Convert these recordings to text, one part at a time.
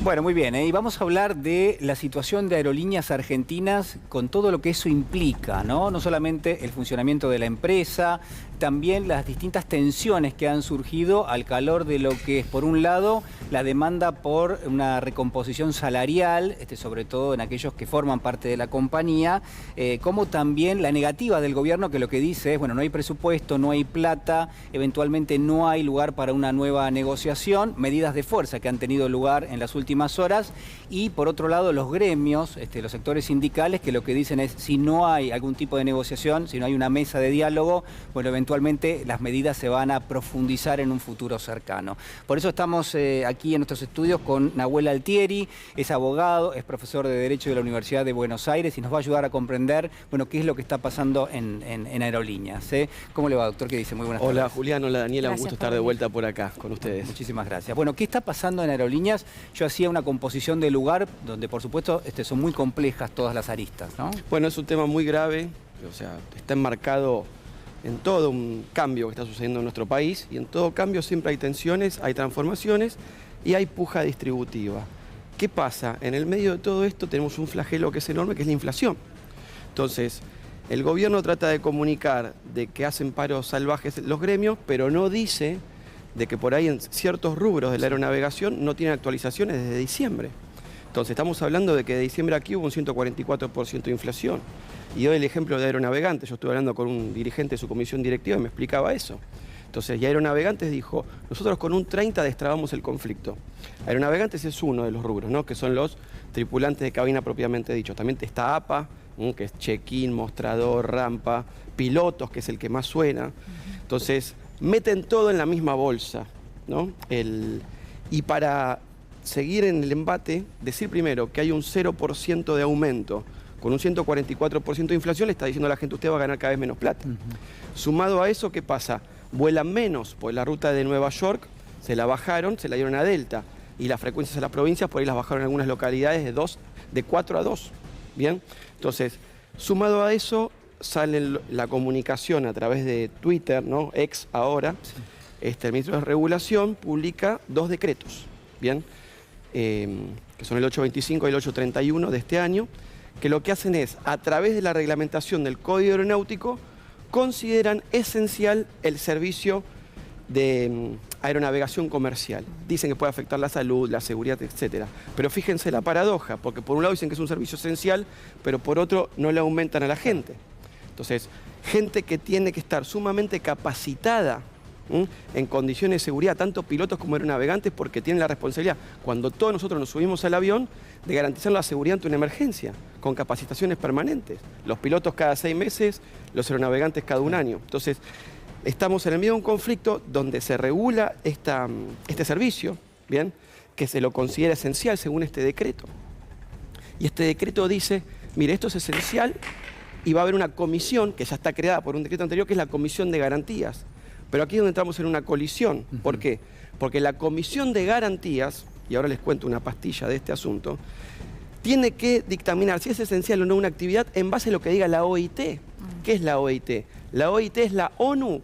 Bueno, muy bien, y vamos a hablar de la situación de Aerolíneas Argentinas con todo lo que eso implica, ¿no? No solamente el funcionamiento de la empresa, también las distintas tensiones que han surgido al calor de lo que es, por un lado, la demanda por una recomposición salarial, sobre todo en aquellos que forman parte de la compañía, como también la negativa del gobierno, que lo que dice es, bueno, no hay presupuesto, no hay plata, eventualmente no hay lugar para una nueva negociación, medidas de fuerza que han tenido lugar en las últimas horas, y por otro lado los gremios, los sectores sindicales, que lo que dicen es, si no hay algún tipo de negociación, si no hay una mesa de diálogo, bueno, eventualmente las medidas se van a profundizar en un futuro cercano. Por eso estamos aquí en nuestros estudios con Nahuel Altieri, es abogado, es profesor de Derecho de la Universidad de Buenos Aires y nos va a ayudar a comprender, bueno, qué es lo que está pasando en Aerolíneas. ¿Cómo le va, doctor? ¿Qué dice? Muy buenas tardes. Hola, Julián, hola, Daniela, un gusto estar de vuelta por acá con ustedes. Muchísimas gracias. Bueno, ¿qué está pasando en Aerolíneas? Yo hacía una composición de lugar donde, por supuesto, son muy complejas todas las aristas, ¿no? Bueno, es un tema muy grave, o sea, está enmarcado en todo un cambio que está sucediendo en nuestro país, y en todo cambio siempre hay tensiones, hay transformaciones y hay puja distributiva. ¿Qué pasa? En el medio de todo esto tenemos un flagelo que es enorme, que es la inflación. Entonces, el gobierno trata de comunicar de que hacen paros salvajes los gremios, pero no dice de que por ahí en ciertos rubros de la aeronavegación no tienen actualizaciones desde diciembre. Entonces estamos hablando de que de diciembre aquí hubo un 144% de inflación. Y hoy el ejemplo de Aeronavegantes, yo estuve hablando con un dirigente de su comisión directiva y me explicaba eso. Entonces, y Aeronavegantes dijo, nosotros con un 30 destrabamos el conflicto. Aeronavegantes es uno de los rubros, ¿no? Que son los tripulantes de cabina propiamente dicho. También está APA, que es check-in, mostrador, rampa, pilotos, que es el que más suena. Entonces, meten todo en la misma bolsa, ¿no? Y para seguir en el embate, decir primero que hay un 0% de aumento con un 144% de inflación, le está diciendo a la gente, usted va a ganar cada vez menos plata. Sumado a eso, ¿qué pasa? Vuelan menos, pues la ruta de Nueva York se la bajaron, se la dieron a Delta, y las frecuencias a las provincias por ahí las bajaron en algunas localidades de 4 a 2. ¿Bien? Entonces, sumado a eso, sale la comunicación a través de Twitter, ¿no? Ex ahora, el ministro de Regulación publica 2 decretos, ¿bien? Que son el 825 y el 831 de este año, que lo que hacen es, a través de la reglamentación del Código Aeronáutico, consideran esencial el servicio de aeronavegación comercial. Dicen que puede afectar la salud, la seguridad, etc. Pero fíjense la paradoja, porque por un lado dicen que es un servicio esencial, pero por otro no le aumentan a la gente. Entonces, gente que tiene que estar sumamente capacitada en condiciones de seguridad, tanto pilotos como aeronavegantes, porque tienen la responsabilidad, cuando todos nosotros nos subimos al avión, de garantizar la seguridad ante una emergencia, con capacitaciones permanentes. Los pilotos cada 6 meses, los aeronavegantes cada 1 año. Entonces, estamos en el medio de un conflicto donde se regula este servicio, ¿bien? Que se lo considera esencial según este decreto. Y este decreto dice, mire, esto es esencial y va a haber una comisión que ya está creada por un decreto anterior, que es la Comisión de Garantías. Pero aquí es donde entramos en una colisión. ¿Por qué? Porque la Comisión de Garantías, y ahora les cuento una pastilla de este asunto, tiene que dictaminar si es esencial o no una actividad en base a lo que diga la OIT. ¿Qué es la OIT? La OIT es la ONU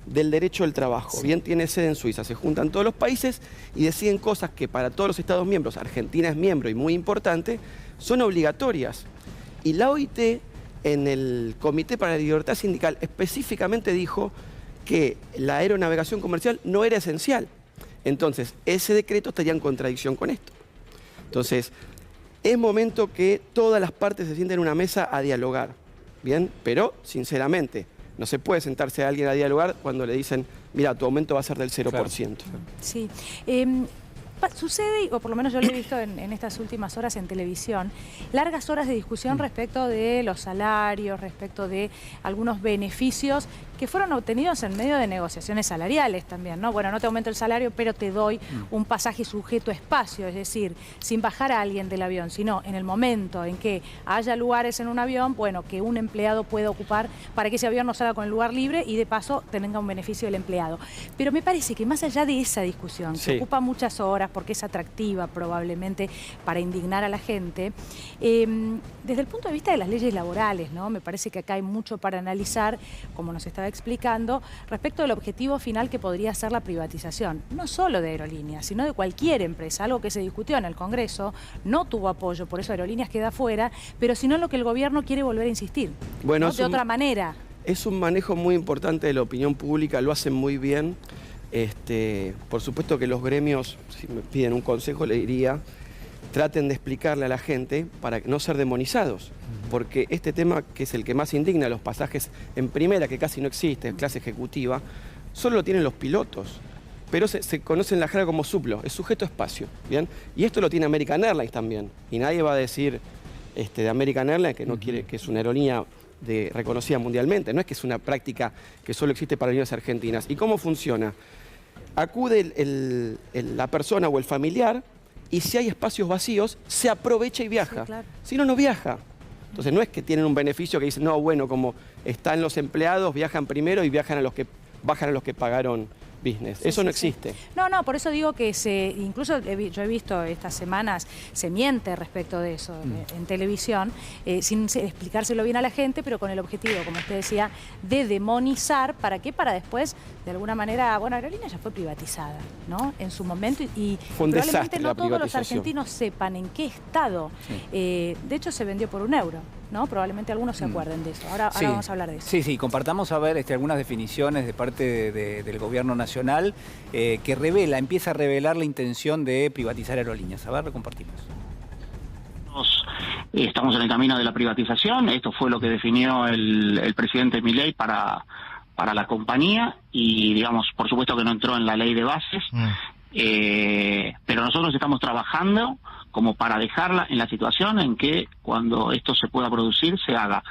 del derecho del trabajo. Sí. Bien, tiene sede en Suiza. Se juntan todos los países y deciden cosas que para todos los Estados miembros, Argentina es miembro y muy importante, son obligatorias. Y la OIT, en el Comité para la Libertad Sindical, específicamente dijo que la aeronavegación comercial no era esencial. Entonces, ese decreto estaría en contradicción con esto. Entonces, es momento que todas las partes se sienten en una mesa a dialogar, ¿bien? Pero, sinceramente, no se puede sentarse a alguien a dialogar cuando le dicen, mira, tu aumento va a ser del 0%. Claro. Sí. Sucede, o por lo menos yo lo he visto en estas últimas horas en televisión, largas horas de discusión respecto de los salarios, respecto de algunos beneficios que fueron obtenidos en medio de negociaciones salariales también, ¿no? Bueno, no te aumento el salario, pero te doy un pasaje sujeto a espacio, es decir, sin bajar a alguien del avión, sino en el momento en que haya lugares en un avión, bueno, que un empleado pueda ocupar para que ese avión no salga con el lugar libre y de paso tenga un beneficio del empleado. Pero me parece que más allá de esa discusión, que ocupa muchas horas, porque es atractiva probablemente para indignar a la gente. Desde el punto de vista de las leyes laborales, ¿no? Me parece que acá hay mucho para analizar, como nos estaba explicando, respecto del objetivo final que podría ser la privatización, no solo de aerolíneas, sino de cualquier empresa, algo que se discutió en el Congreso, no tuvo apoyo, por eso Aerolíneas queda fuera, pero sino lo que el gobierno quiere volver a insistir, bueno, ¿no? De otra manera. Es un manejo muy importante de la opinión pública, lo hacen muy bien. Por supuesto que los gremios, si me piden un consejo, le diría, traten de explicarle a la gente para no ser demonizados, porque este tema, que es el que más indigna, los pasajes en primera, que casi no existe, clase ejecutiva, solo lo tienen los pilotos, pero se conoce en la jerga como suplo, es sujeto a espacio, ¿bien? Y esto lo tiene American Airlines también, y nadie va a decir de American Airlines que no quiere, que es una aerolínea reconocida mundialmente, no es que es una práctica que solo existe para aerolíneas argentinas. ¿Y cómo funciona? Acude la persona o el familiar y si hay espacios vacíos, se aprovecha y viaja. Sí, claro. Si no, no viaja. Entonces no es que tienen un beneficio que dicen, no, bueno, como están los empleados, viajan primero y bajan a los que pagaron business. Sí, eso no existe. No, por eso digo que incluso yo he visto estas semanas, se miente respecto de eso en televisión, sin explicárselo bien a la gente, pero con el objetivo, como usted decía, de demonizar. ¿Para qué? Para después, de alguna manera, bueno, Aerolíneas ya fue privatizada, ¿no? En su momento, y probablemente no todos los argentinos sepan en qué estado. Sí. De hecho, se vendió por €1. ¿No? Probablemente algunos se acuerden de eso. Ahora vamos a hablar de eso. Sí, compartamos a ver algunas definiciones de parte del gobierno nacional que empieza a revelar la intención de privatizar aerolíneas. A ver, lo compartimos. Estamos en el camino de la privatización. Esto fue lo que definió el presidente Milei para la compañía y, digamos, por supuesto que no entró en la ley de bases. Pero nosotros estamos trabajando como para dejarla en la situación en que cuando esto se pueda producir se haga.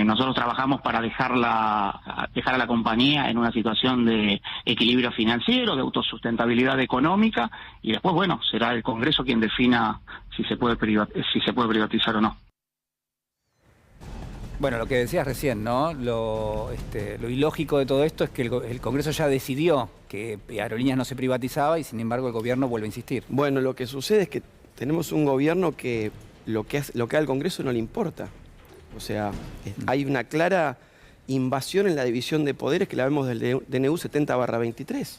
Nosotros trabajamos para dejar a la compañía en una situación de equilibrio financiero, de autosustentabilidad económica, y después, bueno, será el Congreso quien defina si se puede privatizar o no. Bueno, lo que decías recién, ¿no? Lo ilógico de todo esto es que el Congreso ya decidió que Aerolíneas no se privatizaba y, sin embargo, el gobierno vuelve a insistir. Bueno, lo que sucede es que tenemos un gobierno que lo que haga el Congreso no le importa. O sea, hay una clara invasión en la división de poderes que la vemos del DNU 70/23,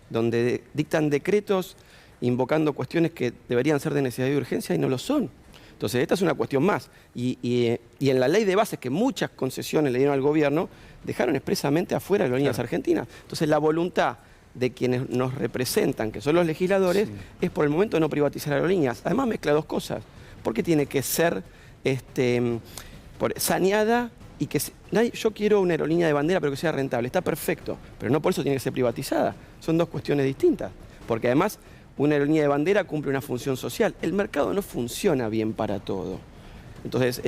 donde dictan decretos invocando cuestiones que deberían ser de necesidad y urgencia y no lo son. Entonces, esta es una cuestión más. Y en la ley de bases, que muchas concesiones le dieron al gobierno, dejaron expresamente afuera Aerolíneas Argentinas. Entonces, la voluntad de quienes nos representan, que son los legisladores, es por el momento no privatizar aerolíneas. Además, mezcla dos cosas. Porque tiene que ser saneada y que... Yo quiero una aerolínea de bandera, pero que sea rentable. Está perfecto, pero no por eso tiene que ser privatizada. Son dos cuestiones distintas. Porque además, una aerolínea de bandera cumple una función social. El mercado no funciona bien para todo. Entonces,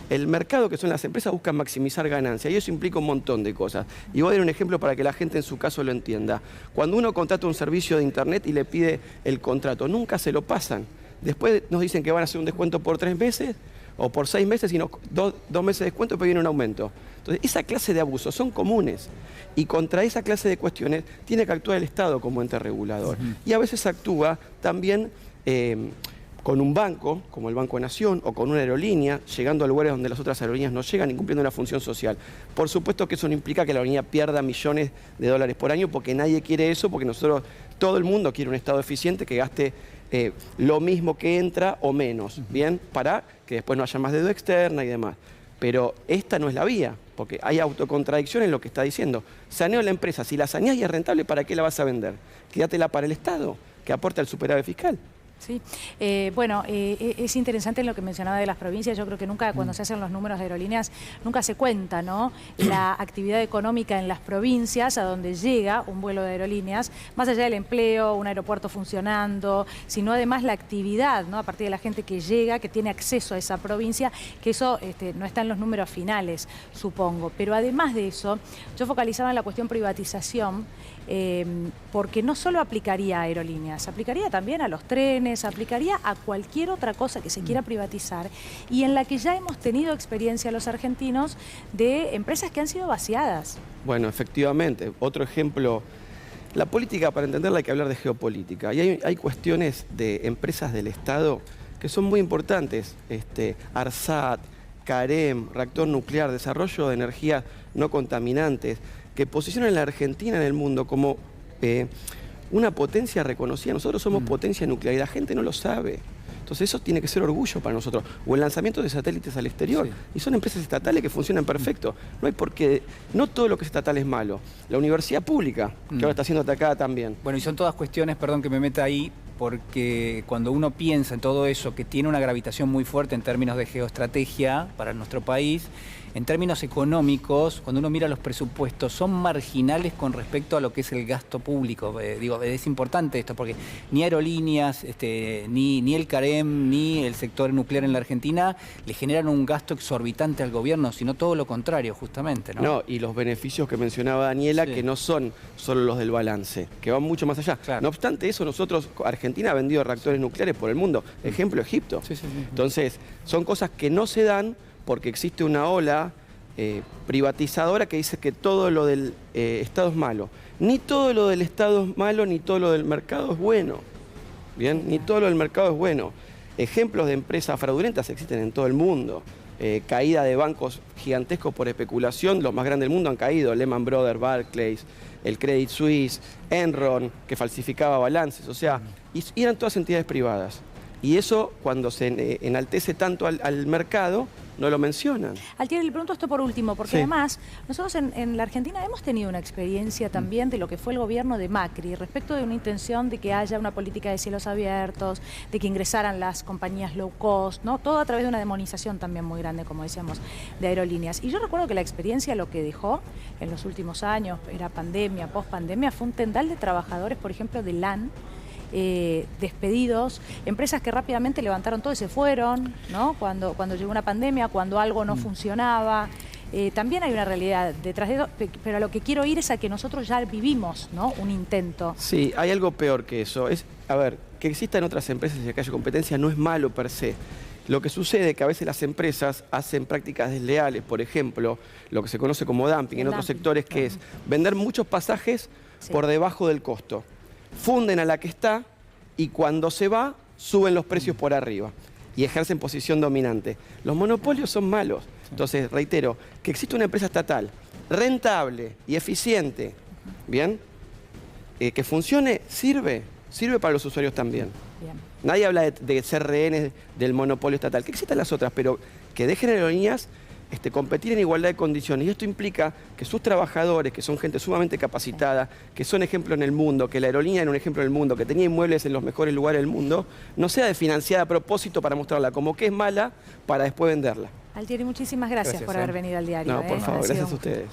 el mercado, que son las empresas, buscan maximizar ganancias y eso implica un montón de cosas. Y voy a dar un ejemplo para que la gente en su caso lo entienda. Cuando uno contrata un servicio de internet y le pide el contrato, nunca se lo pasan. Después nos dicen que van a hacer un descuento por 3 meses o por 6 meses y 2 meses de descuento, pero viene un aumento. Entonces, esa clase de abusos son comunes. Y contra esa clase de cuestiones tiene que actuar el Estado como ente regulador. Y a veces actúa también con un banco, como el Banco de Nación, o con una aerolínea, llegando a lugares donde las otras aerolíneas no llegan y cumpliendo una función social. Por supuesto que eso no implica que la aerolínea pierda millones de dólares por año, porque nadie quiere eso, porque todo el mundo quiere un Estado eficiente que gaste lo mismo que entra o menos, ¿bien? Para que después no haya más deuda externa y demás. Pero esta no es la vía, porque hay autocontradicción en lo que está diciendo. Saneo la empresa, si la saneás y es rentable, ¿para qué la vas a vender? Quédatela para el Estado, que aporte al superávit fiscal. Sí, bueno, es interesante lo que mencionaba de las provincias. Yo creo que nunca, cuando se hacen los números de aerolíneas, nunca se cuenta, ¿no?, la actividad económica en las provincias a donde llega un vuelo de aerolíneas, más allá del empleo, un aeropuerto funcionando, sino además la actividad, ¿no?, a partir de la gente que llega, que tiene acceso a esa provincia, que eso no está en los números finales, supongo. Pero además de eso, yo focalizaba en la cuestión privatización, porque no solo aplicaría a aerolíneas, aplicaría también a los trenes, aplicaría a cualquier otra cosa que se quiera privatizar y en la que ya hemos tenido experiencia los argentinos de empresas que han sido vaciadas. Bueno, efectivamente. Otro ejemplo La política, para entenderla, hay que hablar de geopolítica. Y hay cuestiones de empresas del Estado que son muy importantes. ARSAT, CAREM, reactor nuclear, desarrollo de energías no contaminantes, que posicionan a la Argentina en el mundo como una potencia reconocida. Nosotros somos potencia nuclear y la gente no lo sabe. Entonces eso tiene que ser orgullo para nosotros. O el lanzamiento de satélites al exterior. Sí. Y son empresas estatales que funcionan perfecto. No hay por qué, no todo lo que es estatal es malo. La universidad pública, que ahora está siendo atacada también. Bueno, y son todas cuestiones, perdón que me meta ahí, porque cuando uno piensa en todo eso, que tiene una gravitación muy fuerte en términos de geoestrategia para nuestro país, en términos económicos, cuando uno mira los presupuestos, son marginales con respecto a lo que es el gasto público. Digo, es importante esto, porque ni aerolíneas, ni el CAREM, ni el sector nuclear en la Argentina le generan un gasto exorbitante al gobierno, sino todo lo contrario, justamente, ¿no? No, y los beneficios que mencionaba Daniela, sí, que no son solo los del balance, que van mucho más allá. Claro. No obstante eso, nosotros, Argentina ha vendido reactores nucleares por el mundo. Ejemplo, Egipto. Sí, sí, sí. Entonces, son cosas que no se dan porque existe una ola privatizadora que dice que todo lo del Estado es malo. Ni todo lo del Estado es malo, ni todo lo del mercado es bueno. ¿Bien? Ni todo lo del mercado es bueno. Ejemplos de empresas fraudulentas existen en todo el mundo. Caída de bancos gigantescos por especulación, los más grandes del mundo han caído. Lehman Brothers, Barclays, el Credit Suisse, Enron, que falsificaba balances. O sea, y eran todas entidades privadas. Y eso, cuando se enaltece tanto al mercado, no lo mencionan. Altieri, le pregunto esto por último, porque sí, además nosotros en la Argentina hemos tenido una experiencia también de lo que fue el gobierno de Macri respecto de una intención de que haya una política de cielos abiertos, de que ingresaran las compañías low cost, ¿no? Todo a través de una demonización también muy grande, como decíamos, de aerolíneas. Y yo recuerdo que la experiencia lo que dejó en los últimos años, era pandemia, post-pandemia, fue un tendal de trabajadores, por ejemplo, de LAN, despedidos, empresas que rápidamente levantaron todo y se fueron, ¿no? Cuando llegó una pandemia, cuando algo no funcionaba. También hay una realidad detrás de eso, pero a lo que quiero ir es a que nosotros ya vivimos, ¿no? Un intento. Sí, hay algo peor que eso. A ver, que existan otras empresas y que haya competencia no es malo per se. Lo que sucede es que a veces las empresas hacen prácticas desleales, por ejemplo, lo que se conoce como dumping en otros sectores, que es vender muchos pasajes por debajo del costo. Funden a la que está y cuando se va, suben los precios por arriba y ejercen posición dominante. Los monopolios son malos. Entonces, reitero, que existe una empresa estatal rentable y eficiente, ¿bien? Que funcione, sirve para los usuarios también. Bien. Nadie habla de ser rehenes del monopolio estatal, que existan las otras, pero que dejen aerolíneas competir en igualdad de condiciones. Y esto implica que sus trabajadores, que son gente sumamente capacitada, que son ejemplo en el mundo, que la aerolínea era un ejemplo en el mundo, que tenía inmuebles en los mejores lugares del mundo, no sea financiada a propósito para mostrarla como que es mala para después venderla. Altieri, muchísimas gracias por haber venido al diario. No, por favor, gracias a ustedes.